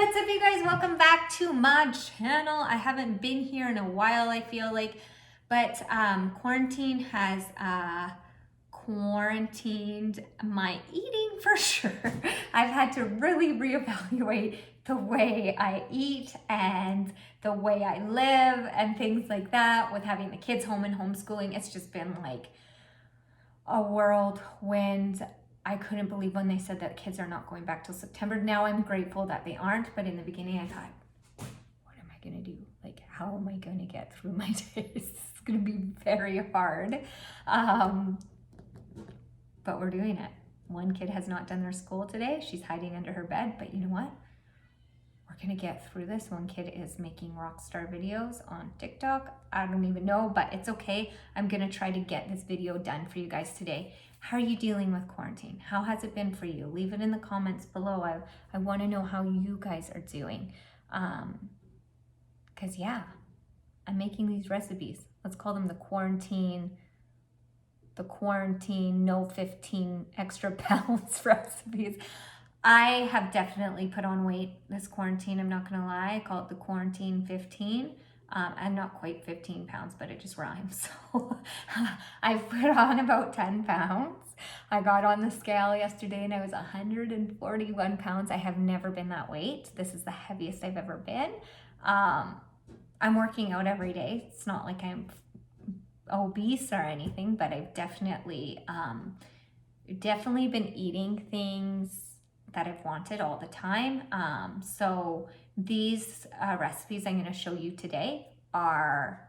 What's up, you guys? Welcome back to my channel. I haven't been here in a while, I feel like, but quarantine has quarantined my eating for sure. I've had to really reevaluate the way I eat and the way I live and things like that with having the kids home and homeschooling. It's just been like a whirlwind. I couldn't believe when they said that kids are not going back till September. Now I'm grateful that they aren't, but in the beginning I thought, what am I gonna do? Like, how am I gonna get through my days? It's gonna be very hard. But we're doing it. One kid has not done their school today. She's hiding under her bed, but you know what? We're gonna get through this. One kid is making rock star videos on TikTok. I don't even know, but it's okay. I'm gonna try to get this video done for you guys today. How are you dealing with quarantine? How has it been for you? Leave it in the comments below. I wanna know how you guys are doing. Cause yeah, I'm making these recipes. Let's call them the quarantine no 15 extra pounds recipes. I have definitely put on weight this quarantine. I'm not gonna lie. I call it the quarantine 15. I'm not quite 15 pounds, but it just rhymes. So I've put on about 10 pounds. I got on the scale yesterday and I was 141 pounds. I have never been that weight. This is the heaviest I've ever been. I'm working out every day. It's not like I'm obese or anything, but I've definitely been eating things that I've wanted all the time. So these recipes I'm gonna show you today are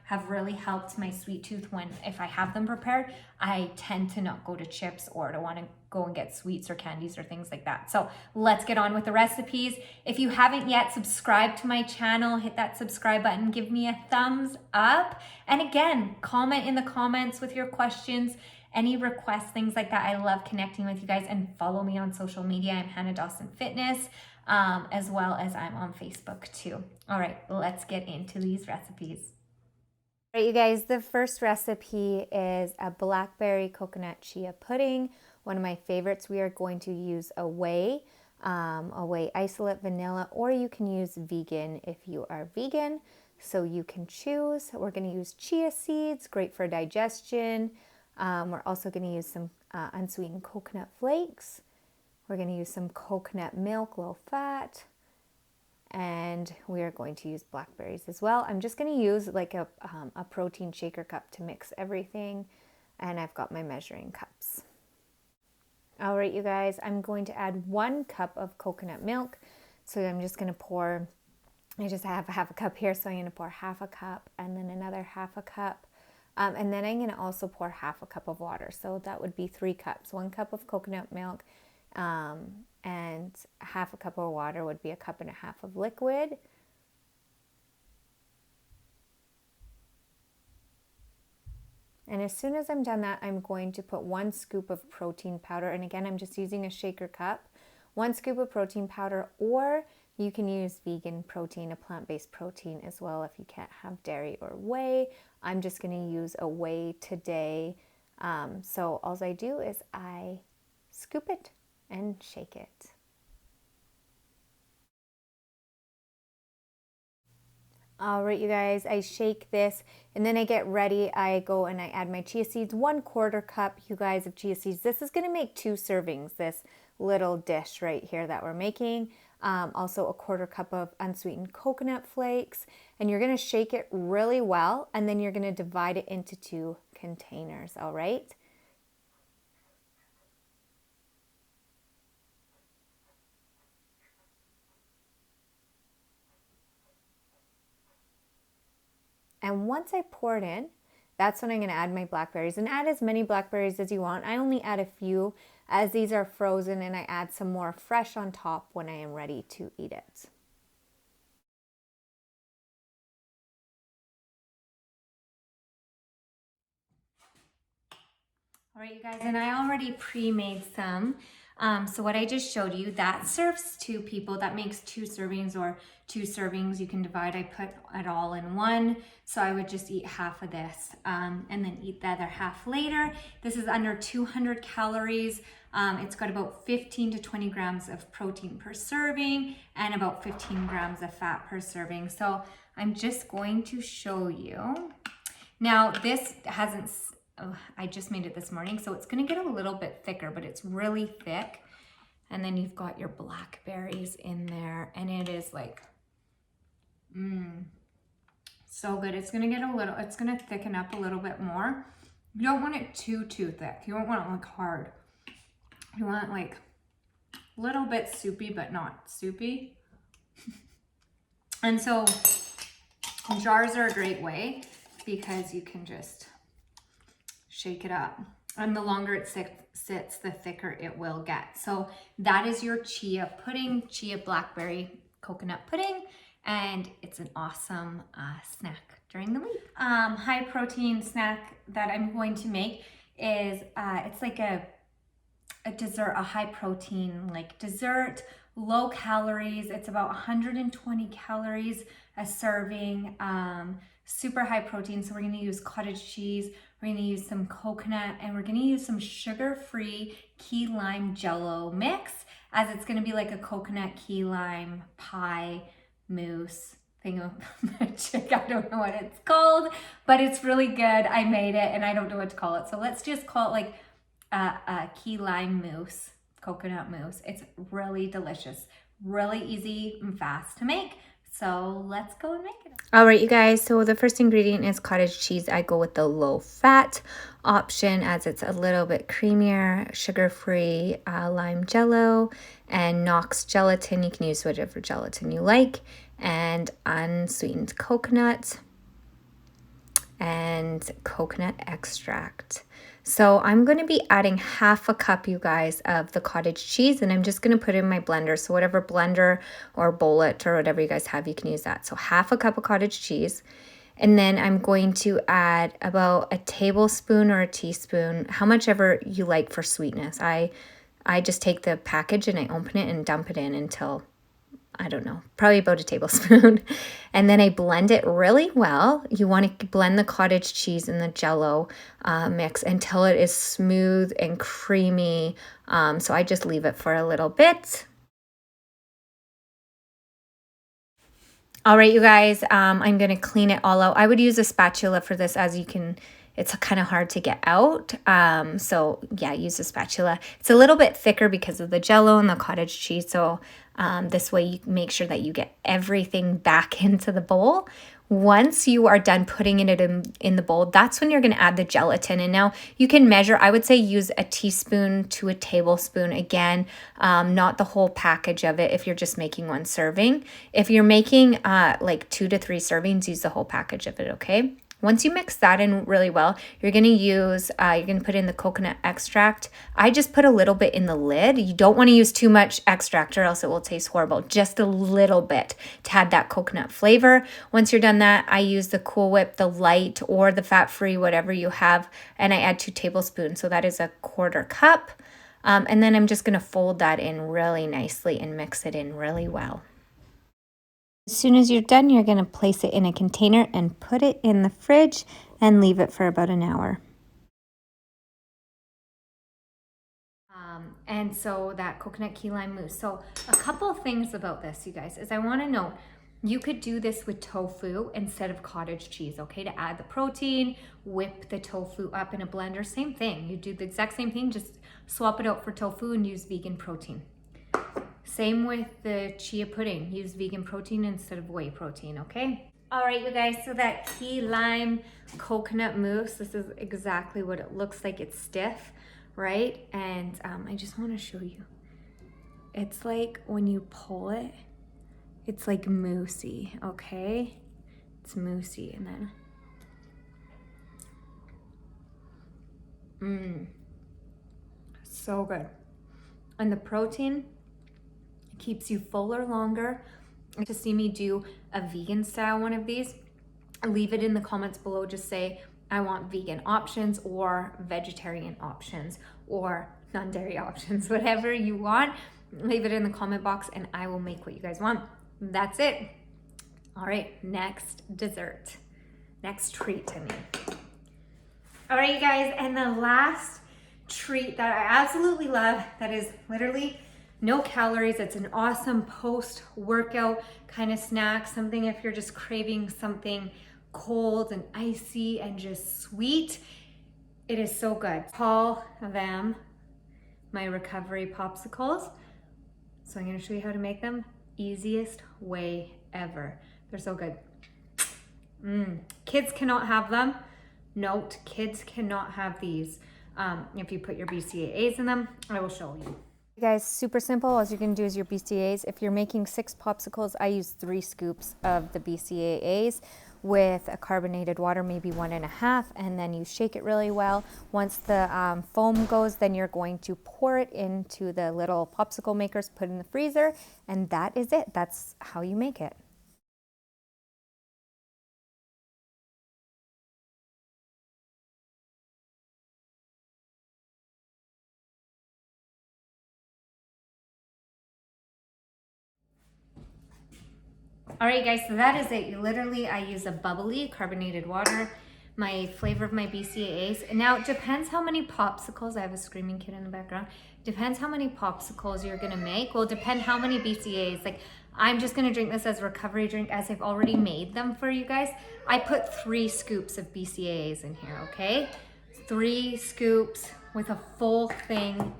have really helped my sweet tooth. If I have them prepared, I tend to not go to chips or to want to go and get sweets or candies or things like that. So let's get on with the recipes. If you haven't yet subscribed to my channel, hit that subscribe button, give me a thumbs up. And again, comment in the comments with your questions, any requests, things like that. I love connecting with you guys, and follow me on social media. I'm Hannah Dawson Fitness, as well as I'm on Facebook too. All right, let's get into these recipes. All right, you guys, the first recipe is a blackberry coconut chia pudding. One of my favorites. We are going to use a whey isolate vanilla, or you can use vegan if you are vegan. So you can choose. We're going to use chia seeds, great for digestion. We're also going to use some unsweetened coconut flakes. We're going to use some coconut milk, low fat, and we are going to use blackberries as well. I'm just going to use like a protein shaker cup to mix everything, and I've got my measuring cups. All right, you guys, I'm going to add 1 cup of coconut milk. So I'm just going to pour, I just have half a cup here, so I'm going to pour half a cup and then another half a cup. And then I'm going to also pour half a cup of water. So that would be 3 cups. 1 cup of coconut milk and half a cup of water would be 1.5 cups of liquid. And as soon as I'm done that, I'm going to put 1 scoop of protein powder. And again, I'm just using a shaker cup. 1 scoop of protein powder, or you can use vegan protein, a plant-based protein as well if you can't have dairy or whey. I'm just going to use a whey today. So all I do is I scoop it and shake it. All right, you guys, I shake this and then I get ready. I go and I add my chia seeds, 1/4 cup, you guys, of chia seeds. This is going to make 2 servings, this little dish right here that we're making. Also 1/4 cup of unsweetened coconut flakes, and you're going to shake it really well, and then you're going to divide it into 2 containers. All right. And once I pour it in, that's when I'm going to add my blackberries, and add as many blackberries as you want. I only add a few as these are frozen, and I add some more fresh on top when I am ready to eat it. All right, you guys, and I already pre-made some. So what I just showed you, that serves 2 people. That makes 2 servings, or 2 servings you can divide. I put it all in 1. So I would just eat half of this and then eat the other half later. This is under 200 calories. It's got about 15 to 20 grams of protein per serving and about 15 grams of fat per serving. So I'm just going to show you. Now this hasn't, I just made it this morning, so it's gonna get a little bit thicker, but it's really thick. And then you've got your blackberries in there, and it is like, so good. It's gonna get a little, it's gonna thicken up a little bit more. You don't want it too thick. You don't want it like hard. You want it like a little bit soupy, but not soupy. And so jars are a great way because you can just shake it up. And the longer it sits, the thicker it will get. So that is your chia pudding, chia blackberry coconut pudding. And it's an awesome snack during the week. High protein snack that I'm going to make is, it's like a dessert, a high protein like dessert, low calories. It's about 120 calories a serving, super high protein. So we're gonna use cottage cheese, we're gonna use some coconut, and we're gonna use some sugar-free key lime jello mix, as it's gonna be like a coconut key lime pie mousse thing of magic. I don't know what it's called, but it's really good. I made it and I don't know what to call it. So let's just call it like a key lime mousse, coconut mousse. It's really delicious, really easy and fast to make. So let's go and make it. All right, you guys. So the first ingredient is cottage cheese. I go with the low fat option as it's a little bit creamier, sugar-free lime jello, and Knox gelatin. You can use whatever gelatin you like, and unsweetened coconut and coconut extract. So I'm going to be adding half a cup, you guys, of the cottage cheese, and I'm just going to put it in my blender. So whatever blender or bullet or whatever you guys have, you can use that. So half a cup of cottage cheese. And then I'm going to add about a tablespoon or a teaspoon, how much ever you like for sweetness. I just take the package and I open it and dump it in until, I don't know, probably about a tablespoon. And then I blend it really well. You want to blend the cottage cheese and the jello mix until it is smooth and creamy. So I just leave it for a little bit. All right, you guys, I'm going to clean it all out. I would use a spatula for this, as you can, it's kind of hard to get out. So yeah, use a spatula. It's a little bit thicker because of the jello and the cottage cheese. So this way you make sure that you get everything back into the bowl. Once you are done putting it in the bowl, that's when you're going to add the gelatin. And now you can measure, I would say use a teaspoon to a tablespoon. Again, not the whole package of it if you're just making one serving. If you're making like 2 to 3 servings, use the whole package of it, okay? Once you mix that in really well, you're going to use, you're going to put in the coconut extract. I just put a little bit in the lid. You don't want to use too much extract or else it will taste horrible. Just a little bit to add that coconut flavor. Once you're done that, I use the Cool Whip, the light or the fat-free, whatever you have, and I add 2 tablespoons. So that is a 1/4 cup. And then I'm just going to fold that in really nicely and mix it in really well. As soon as you're done, you're going to place it in a container and put it in the fridge and leave it for about an hour. And so that coconut key lime mousse. So a couple of things about this, you guys, is I want to note, you could do this with tofu instead of cottage cheese, okay? To add the protein, whip the tofu up in a blender, same thing. You do the exact same thing, just swap it out for tofu and use vegan protein. Same with the chia pudding. Use vegan protein instead of whey protein, okay? All right, you guys, so that key lime coconut mousse, this is exactly what it looks like. It's stiff, right? And I just want to show you. It's like when you pull it, it's like moussey, okay? It's moussey, and then, so good. And the protein keeps you fuller longer. To see me do a vegan style one of these, leave it in the comments below. Just say, I want vegan options or vegetarian options or non-dairy options, whatever you want. Leave it in the comment box and I will make what you guys want. That's it. All right, next dessert, next treat to me. All right, you guys, and the last treat that I absolutely love that is literally no calories. It's an awesome post-workout kind of snack, something if you're just craving something cold and icy and just sweet. It is so good. Call them my recovery popsicles. So I'm gonna show you how to make them. Easiest way ever. They're so good. Kids cannot have them. Note, kids cannot have these. If you put your BCAAs in them, I will show you. Guys, super simple. All you can do is your BCAAs. If you're making 6 popsicles, I use 3 scoops of the BCAAs with a carbonated water, maybe 1.5, and then you shake it really well. Once the foam goes, then you're going to pour it into the little popsicle makers, put in the freezer, and that is it. That's how you make it. All right, guys, so that is it. Literally, I use a bubbly carbonated water, my flavor of my BCAAs. Now, it depends how many popsicles, I have a screaming kid in the background, depends how many popsicles you're gonna make. Will depend how many BCAAs. Like, I'm just gonna drink this as a recovery drink as I've already made them for you guys. I put 3 scoops of BCAAs in here, okay? 3 scoops with a full thing,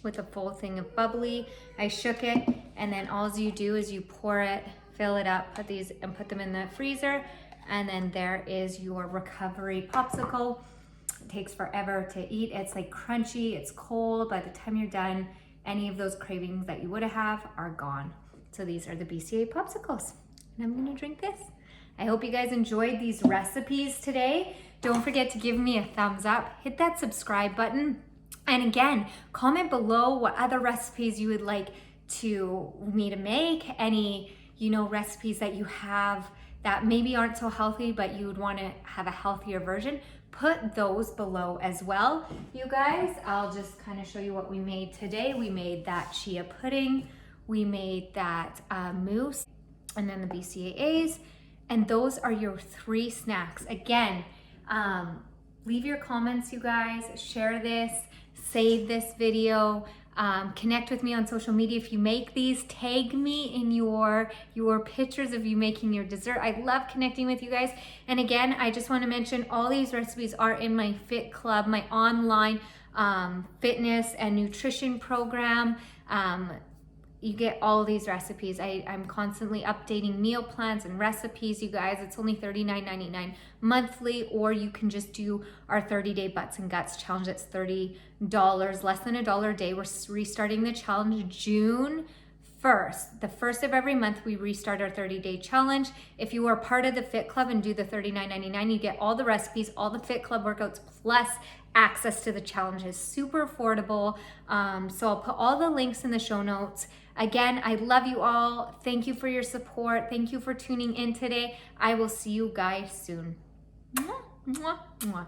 of bubbly. I shook it, and then all you do is you pour it, fill it up, put these and put them in the freezer, and then there is your recovery popsicle. It takes forever to eat. It's like crunchy, it's cold. By the time you're done, any of those cravings that you would have are gone. So these are the BCAA popsicles, and I'm gonna drink this. I hope you guys enjoyed these recipes today. Don't forget to give me a thumbs up, hit that subscribe button, and again, comment below what other recipes you would like me to make, any recipes that you have that maybe aren't so healthy but you would want to have a healthier version. Put those below as well, you guys. I'll just kind of show you what we made today. We made that chia pudding, we made that mousse, and then the BCAAs, and those are your 3 snacks. Again, leave your comments, you guys, share this, save this video, connect with me on social media. If you make these, tag me in your pictures of you making your dessert. I love connecting with you guys. And again, I just want to mention all these recipes are in my Fit Club, my online fitness and nutrition program. You get all these recipes. I'm constantly updating meal plans and recipes, you guys. It's only $39.99 monthly, or you can just do our 30-day Butts and Guts challenge. It's $30, less than $1 a day. We're restarting the challenge June 1st. The first of every month, we restart our 30-day challenge. If you are part of the Fit Club and do the $39.99, you get all the recipes, all the Fit Club workouts, plus access to the challenges. Super affordable. So I'll put all the links in the show notes. Again, I love you all. Thank you for your support. Thank you for tuning in today. I will see you guys soon. Mwah, mwah, mwah.